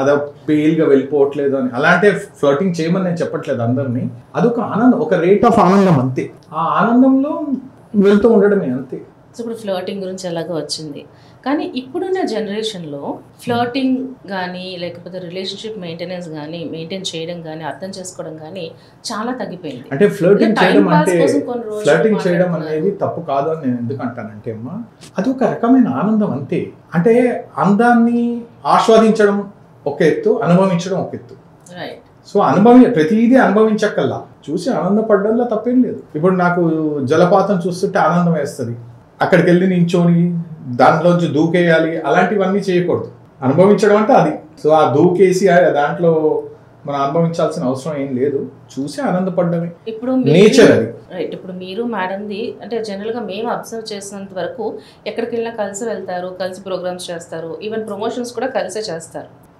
అదో పేల్గా వెళ్ళిపోవట్లేదు అని. అలాంటి ఫ్లర్టింగ్ చేయమని నేను చెప్పట్లేదు అందరినీ. అదొక ఆనందం, ఒక రేట్ ఆఫ్ ఆనందం అంతే. ఆ ఆనందంలో వెళ్తూ ఉండడమే అంతే. సో ఇప్పుడు ఫ్లర్టింగ్ గురించి ఎలాగో వచ్చింది, కానీ ఇప్పుడున్న జనరేషన్లో ఫ్లర్టింగ్ కానీ లేకపోతే రిలేషన్షిప్ మెయింటెనెన్స్ కానీ మెయింటైన్ చేయడం కానీ అర్థం చేసుకోవడం కానీ చాలా తగ్గిపోయింది. అంటే ఫ్లర్టింగ్ చేయడం అనేది తప్పు కాదు అని నేను ఎందుకు అంటానంటే అమ్మా, అది ఒక రకమైన ఆనందం అంతే. అంటే అందాన్ని ఆస్వాదించడం ఒక ఎత్తు, అనుభవించడం ఒక ఎత్తు. రైట్. సో ప్రతిదీ అనుభవించక్కల్లా, చూసి ఆనందపడడంలో తప్పేం లేదు. ఇప్పుడు నాకు జలపాతం చూస్తుంటే ఆనందం వేస్తుంది, అక్కడికి వెళ్ళి నించోని దాంట్లోంచి దూకేయాలి, అలాంటివన్నీ చేయకూడదు. అనుభవించడం అంటే అది. సో ఆ దూకేసి దాంట్లో మనం అనుభవించాల్సిన అవసరం ఏం లేదు, చూసి ఆనందపడడమే ఇప్పుడు నేచర్ అది. రైట్. ఇప్పుడు మీరు మేడంది అంటే జనరల్గా మేము అబ్జర్వ్ చేసినంత వరకు ఎక్కడికి వెళ్ళినా కలిసి వెళ్తారు, కలిసి ప్రోగ్రామ్స్ చేస్తారు, ఈవెన్ ప్రమోషన్స్ కూడా కలిసే చేస్తారు.